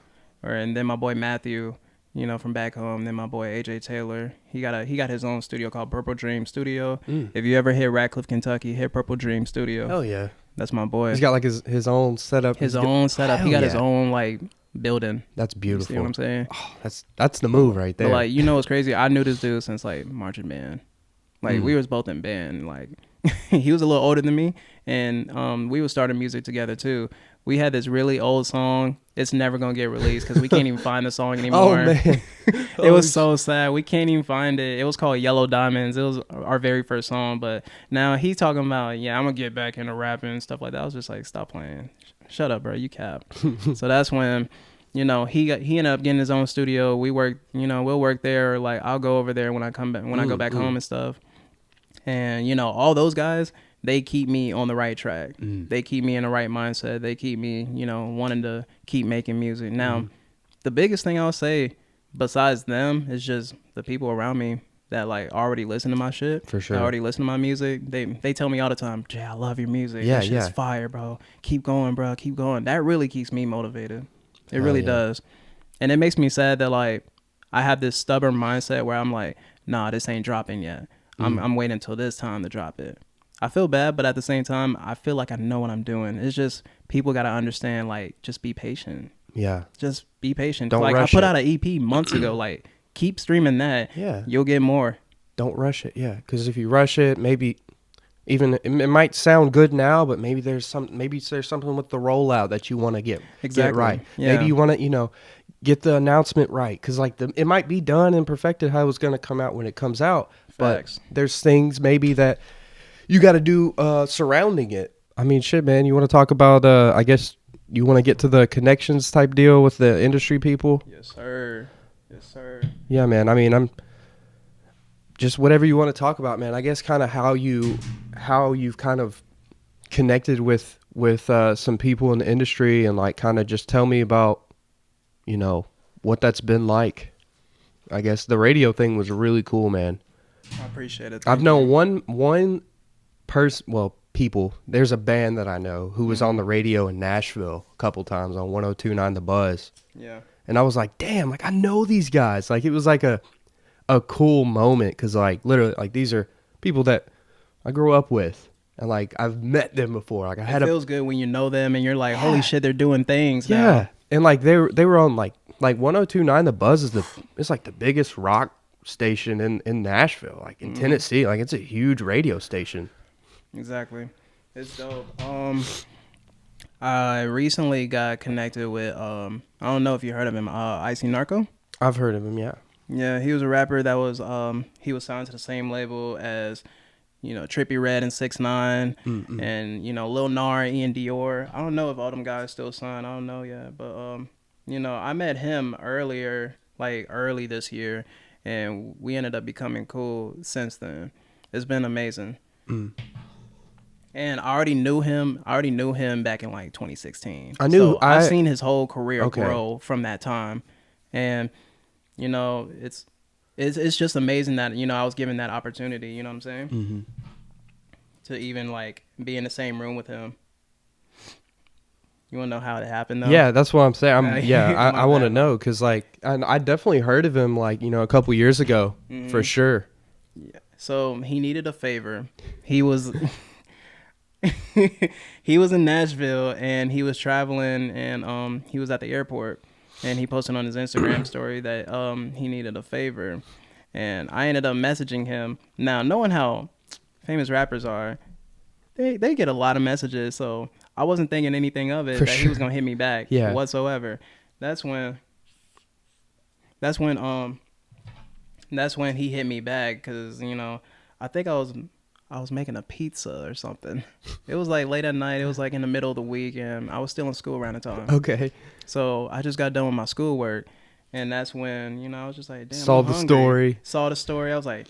And then my boy Matthew, you know, from back home. Then my boy AJ Taylor. He got his own studio called Purple Dream Studio. If you ever hit Radcliffe, Kentucky, hit Purple Dream Studio. Hell yeah. That's my boy. He's got like his own setup. His own setup. He got his own like building. That's beautiful. You see what I'm saying? Oh, that's the move right there. But like, you know what's crazy? I knew this dude since like marching band. Like we was both in band. Like he was a little older than me, and we was starting music together too. We had this really old song. It's never gonna get released because we can't even find the song anymore. Oh man, it was so sad. We can't even find it. It was called Yellow Diamonds. It was our very first song. But now he talking about, yeah, I'm gonna get back into rapping and stuff like that. I was just like, stop playing. Shut up, bro. You cap. So that's when, you know, he ended up getting his own studio. We work, you know, we'll work there. Or like I'll go over there when I come back, when I go back home and stuff. And you know, all those guys, they keep me on the right track. They keep me in the right mindset. They keep me, you know, wanting to keep making music. Now, the biggest thing I'll say besides them is just the people around me that like already listen to my shit. For sure. Already listen to my music. They tell me all the time, Jay, I love your music. Yeah, that shit's fire, bro. Keep going, bro. Keep going. That really keeps me motivated. It really does. And it makes me sad that like I have this stubborn mindset where I'm like, nah, this ain't dropping yet. I'm waiting until this time to drop it. I feel bad, but at the same time, I feel like I know what I'm doing. It's just people got to understand, like, just be patient. Yeah. Just be patient. Don't like, rush I put it. out an EP months ago. Like, keep streaming that. Yeah. You'll get more. Don't rush it. Yeah. Because if you rush it, maybe even it might sound good now, but maybe there's something with the rollout that you want to get right. Yeah. Maybe you want to, you know, get the announcement right. Because like it might be done and perfected how it's going to come out when it comes out. Facts. But there's things maybe that you got to do surrounding it. I mean, shit, man. You want to talk about, I guess you want to get to the connections type deal with the industry people? Yes, sir. Yes, sir. Yeah, man. I mean, I'm just whatever you want to talk about, man. I guess kind of how you've kind of connected with some people in the industry and like kind of just tell me about, you know, what that's been like. I guess the radio thing was really cool, man. I appreciate it. I've known one person, well, people. There's a band that I know who was on the radio in Nashville a couple times on 102.9 The Buzz. Yeah. And I was like, damn, like I know these guys. Like it was like a cool moment because like literally like these are people that I grew up with and like I've met them before. Like it feels good when you know them and you're like, holy shit, they're doing things now. Yeah. And like they were on like 102.9 The Buzz it's like the biggest rock station in Nashville, like in Tennessee. Like it's a huge radio station. Exactly. It's dope. I recently got connected with I don't know if you heard of him, Icy Narco. I've heard of him. Yeah. Yeah, he was a rapper that was he was signed to the same label as Trippie Redd and 6ix9ine and Lil Nar, Ian Dior. I don't know if all them guys still signed. I don't know yet, but I met him earlier, like early this year, and we ended up becoming cool since then. It's been amazing. And I already knew him. Back in like 2016. I've seen his whole career grow from that time, and it's just amazing that I was given that opportunity. You know what I'm saying? Mm-hmm. To even like be in the same room with him. You want to know how it happened though? Yeah, that's what I'm saying. I want to know because like I definitely heard of him like a couple years ago for sure. Yeah. So he needed a favor. He was he was in Nashville and he was traveling and he was at the airport and he posted on his Instagram story that he needed a favor, and I ended up messaging him. Now, knowing how famous rappers are, they get a lot of messages, so I wasn't thinking anything of it he was gonna hit me back whatsoever. That's when he hit me back because I think I was making a pizza or something. It was like late at night. It was like in the middle of the week, and I was still in school around the time. Okay. So I just got done with my schoolwork, and that's when I was just like, damn. Saw the story. I was like,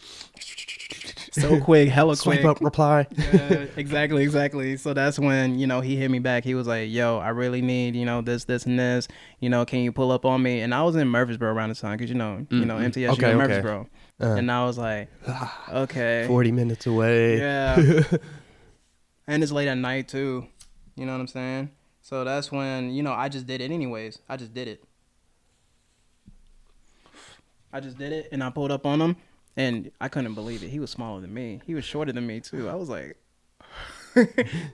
so quick, hella quick. Swipe up, reply. Yeah, exactly. So that's when he hit me back. He was like, yo, I really need this, and this. Can you pull up on me? And I was in Murfreesboro around the time because MTSU in Murfreesboro. And I was like, okay. 40 minutes away. Yeah. And it's late at night too. You know what I'm saying? So that's when, I just did it anyways. I just did it and I pulled up on him and I couldn't believe it. He was smaller than me. He was shorter than me too. I was like,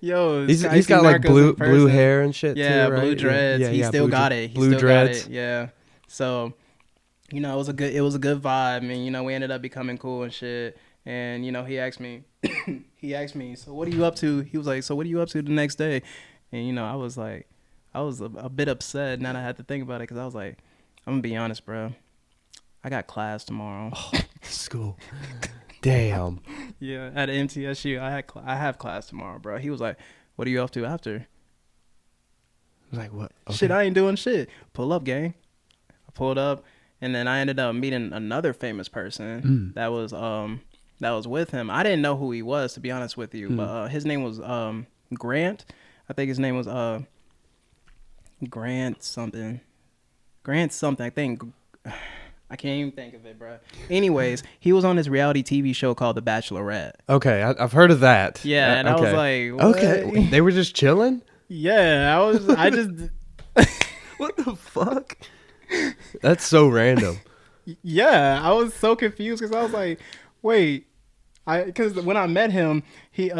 yo, he's got like blue hair and shit too, right? Blue dreads. Yeah, he still got it. Blue dreads. Yeah. So it was a good vibe, and we ended up becoming cool and shit. And he asked me, so what are you up to? He was like, so what are you up to the next day? And I was like, I was a bit upset. Now that I had to think about it, because I was like, I'm gonna be honest, bro. I got class tomorrow. Oh, school. Damn. Yeah, at MTSU, I have class tomorrow, bro. He was like, what are you up to after? I was like, what? Okay. Shit, I ain't doing shit. Pull up, gang. I pulled up. And then I ended up meeting another famous person that was with him. I didn't know who he was, to be honest with you, but his name was Grant. I think his name was Grant something. I think I can't even think of it, bro. Anyways, he was on this reality TV show called The Bachelorette. Okay, I've heard of that. Yeah, and okay. I was like, what? Okay, they were just chilling? Yeah, I just what the fuck? That's so random. Yeah, I was so confused because I was like, wait, because when I met him, he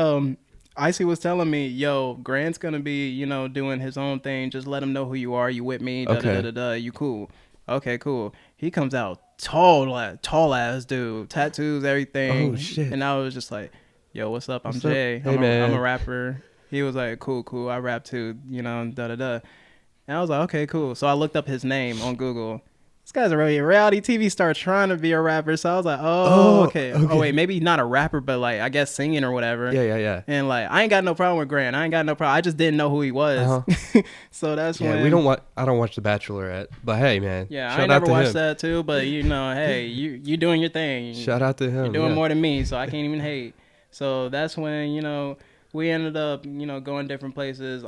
Icy was telling me, yo, Grant's gonna be doing his own thing. Just let him know who you are. You with me? You cool? Okay, cool. He comes out tall ass dude, tattoos, everything. Oh shit! And I was just like, yo, what's up? I'm Jay. Hey, man. I'm a rapper. He was like, cool. I rap too. And I was like, okay, cool. So I looked up his name on Google. This guy's a reality TV star trying to be a rapper. So I was like, okay. Oh, wait, maybe not a rapper, but like, I guess singing or whatever. Yeah. And like, I ain't got no problem with Grant. I just didn't know who he was. Uh-huh. So that's when. I don't watch The Bachelorette, but hey, man. Yeah, I never watched that too, but hey, you doing your thing. Shout out to him. You're doing more than me, so I can't even hate. So that's when, we ended up, going different places.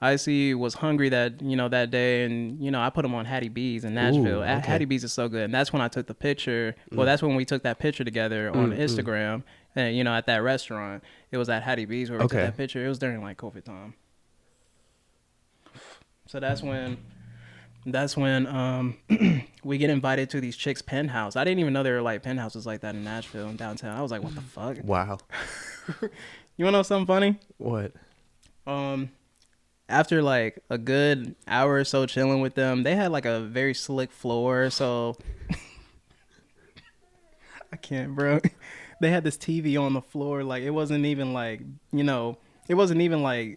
Icy was hungry that day, and I put him on Hattie B's in Nashville. Okay. Hattie B's is so good, and that's when I took the picture. Well, that's when we took that picture together on Instagram, and at that restaurant. It was at Hattie B's where we took that picture. It was during like COVID time. So that's when we get invited to these chicks' penthouse. I didn't even know there were like penthouses like that in Nashville and downtown. I was like, what the fuck? Wow. You wanna know something funny? What? After like a good hour or so chilling with them, they had like a very slick floor, so I can't, bro. They had this TV on the floor, like it wasn't even like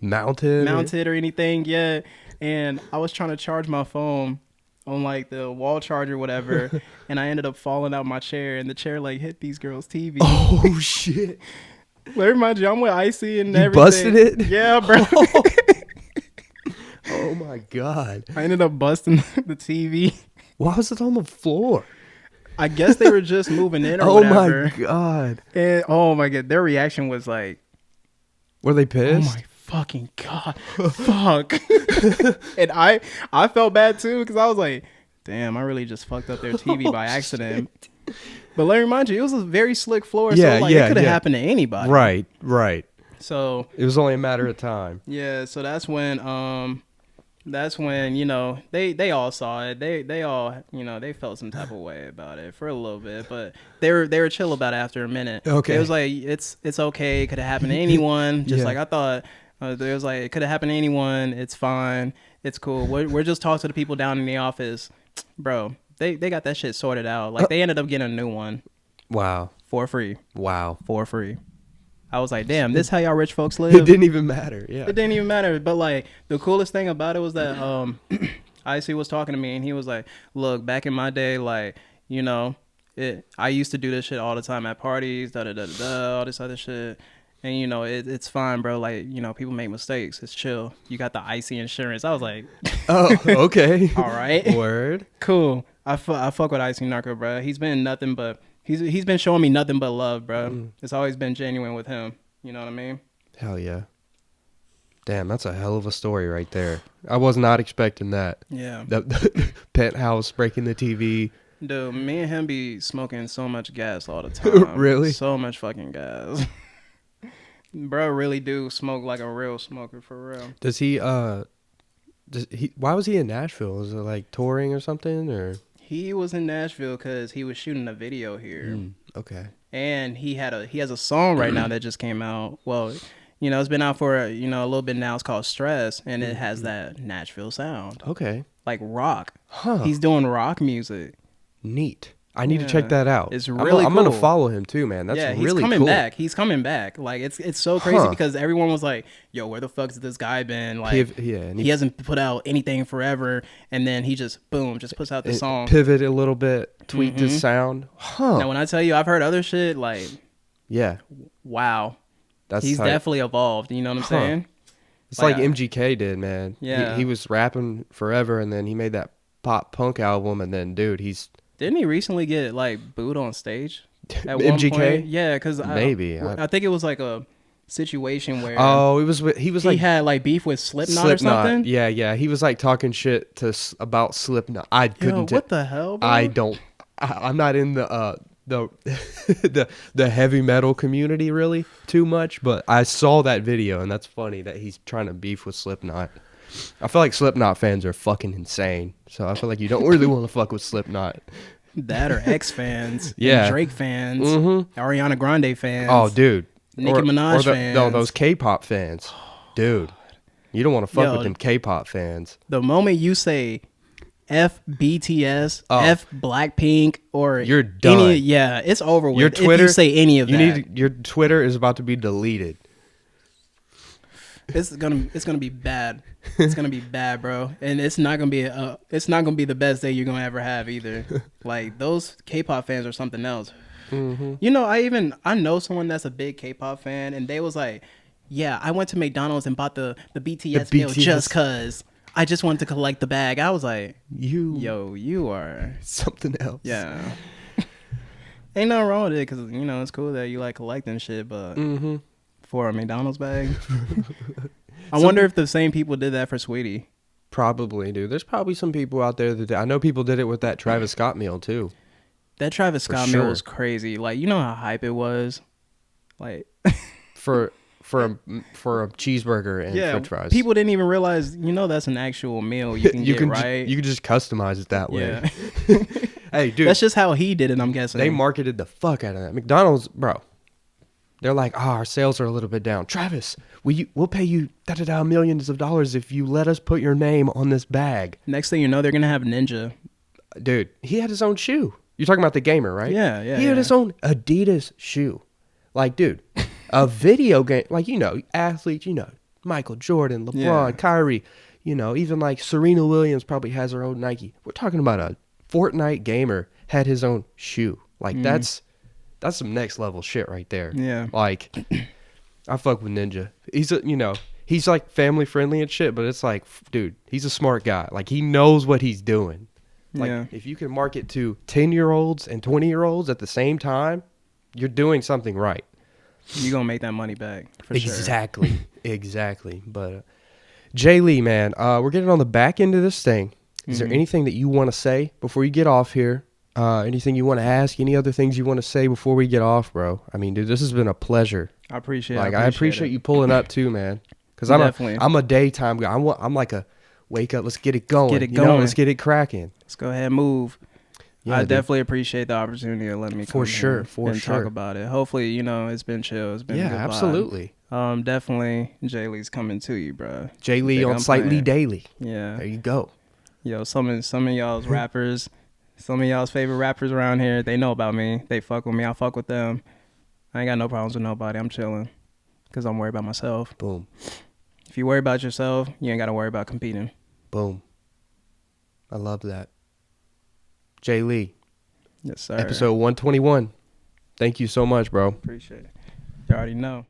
mounted or anything yet. And I was trying to charge my phone on like the wall charger, whatever, and I ended up falling out my chair, and the chair like hit these girls' TV. Oh shit! Let me remind you, I'm with Icy and You everything. busted it? Yeah, bro. Oh my god! I ended up busting the TV. Why was it on the floor? I guess they were just moving in or Oh whatever. my god! And oh my god, their reaction was like, Were they pissed? "Oh my fucking god, fuck!" And I felt bad too because I was like, "Damn, I really just fucked up their TV by accident." Shit. But let me remind you, it was a very slick floor, so like it could have happened to anybody. Right. So it was only a matter of time. Yeah, so that's when you know they all saw it. They all, you know, they felt some type of way about it for a little bit, but they were chill about it after a minute. Okay, it was like it's okay. It could have happened to anyone. Just like I thought. There was like it could have happened to anyone. It's fine. It's cool. We're just talking to the people down in the office, bro. They got that shit sorted out. Like they ended up getting a new one. Wow. For free. Wow. For free. I was like, damn, this how y'all rich folks live? It didn't even matter. Yeah. It didn't even matter. But like the coolest thing about it was that Icy was talking to me and he was like, look, back in my day, like, you know, I used to do this shit all the time at parties, all this other shit. And, you know, it's fine, bro. Like, you know, people make mistakes. It's chill. You got the Icy insurance. I was like, oh, okay. All right. Word. Cool. I fuck with Icy Narco, bro. He's been nothing but, he's been showing me nothing but love, bro. It's always been genuine with him. You know what I mean? Hell yeah. Damn, that's a hell of a story right there. I was not expecting that. Yeah. The penthouse breaking the TV. Dude, me and him be smoking so much gas all the time. Really? So much fucking gas. Bro really do smoke like a real smoker, for real. Why was he in Nashville? Was it like touring or something, or? He was in Nashville because he was shooting a video here. Okay. And he has a song right now that just came out. Well, you know, it's been out for a little bit now. It's called Stress, and it has that Nashville sound. Okay. Like rock. Huh. He's doing rock music. Neat. I need to check that out. It's really cool. I'm gonna follow him too, man. That's he's really coming cool. back. He's coming back. Like it's so crazy because everyone was like, "Yo, where the fuck's this guy been?" Like, he hasn't put out anything forever, and then he just puts out the song. Pivot a little bit, tweak the sound. Huh. Now, when I tell you, I've heard other shit like, wow, he's definitely evolved. You know what I'm saying? It's like MGK did, man. Yeah, he was rapping forever, and then he made that pop punk album, and then Didn't he recently get like booed on stage at MGK? One point? Yeah, because maybe I think it was like a situation where he had like beef with Slipknot or something. Yeah. He was like talking shit about Slipknot. I couldn't. What the hell, bro? I'm not in the heavy metal community really too much, but I saw that video and that's funny that he's trying to beef with Slipknot. I feel like Slipknot fans are fucking insane, so I feel like you don't really want to fuck with Slipknot. That or X fans, yeah, Drake fans, Ariana Grande fans. Oh, dude, Nicki Minaj fans. No, those K-pop fans, dude. You don't want to fuck with them K-pop fans. The moment you say F BTS, F Blackpink, or you're done. It's over with. Your Twitter, if you say any of that, your Twitter is about to be deleted. It's gonna be bad. It's gonna be bad, bro. And it's not gonna be the best day you're gonna ever have either. Like those K-pop fans are something else. You know, I know someone that's a big K-pop fan, and they was like, "Yeah, I went to McDonald's and bought the BTS meal just cause I just wanted to collect the bag." I was like, you are something else." Yeah. Ain't nothing wrong with it because you know it's cool that you like collecting shit, but. For a McDonald's bag. I wonder if the same people did that for Sweetie. Probably, dude. There's probably some people out there that I know people did it with that Travis Scott meal too. That Travis Scott meal was crazy. Like, you know how hype it was? Like for a cheeseburger and french fries. People didn't even realize, that's an actual meal you can get, right? You can just customize it that way. Yeah. Hey, dude. That's just how he did it, I'm guessing. They marketed the fuck out of that. McDonald's, bro. They're like, our sales are a little bit down. Travis, we'll pay you millions of dollars if you let us put your name on this bag. Next thing you know, they're going to have Ninja. Dude, he had his own shoe. You're talking about the gamer, right? Yeah. He had his own Adidas shoe. Like, dude, a video game, like, athletes, Michael Jordan, LeBron, Kyrie, You know, even like Serena Williams probably has her own Nike. We're talking about a Fortnite gamer had his own shoe. Like that's some next level shit right there. Yeah. Like I fuck with Ninja. He's a, he's like family friendly and shit, but it's like, dude, he's a smart guy. Like he knows what he's doing. Like if you can market to 10-year-olds and 20-year-olds at the same time, you're doing something right. You're going to make that money back for sure. Exactly. But Jay Lee, man, we're getting on the back end of this thing. Is there anything that you want to say before you get off here? Anything you want to ask? Any other things you want to say before we get off, bro? I mean, dude, this has been a pleasure. I appreciate it. I appreciate you pulling up too, man. Because I'm a daytime guy. I'm like a wake up, let's get it going. Let's get it cracking. Let's go ahead and move. Yeah, I definitely appreciate the opportunity of letting me come here and talk about it. Hopefully, it's been chill. It's been a good vibe. Absolutely. Definitely Jay Lee's coming to you, bro. Jay Lee on Slightlee Daily. Yeah. There you go. Yo, some of y'all's rappers, some of y'all's favorite rappers around here, they know about me. They fuck with me. I fuck with them. I ain't got no problems with nobody. I'm chilling because I'm worried about myself. Boom. If you worry about yourself, you ain't got to worry about competing. Boom. I love that. Jay Lee. Yes, sir. Episode 121. Thank you so much, bro. Appreciate it. You already know.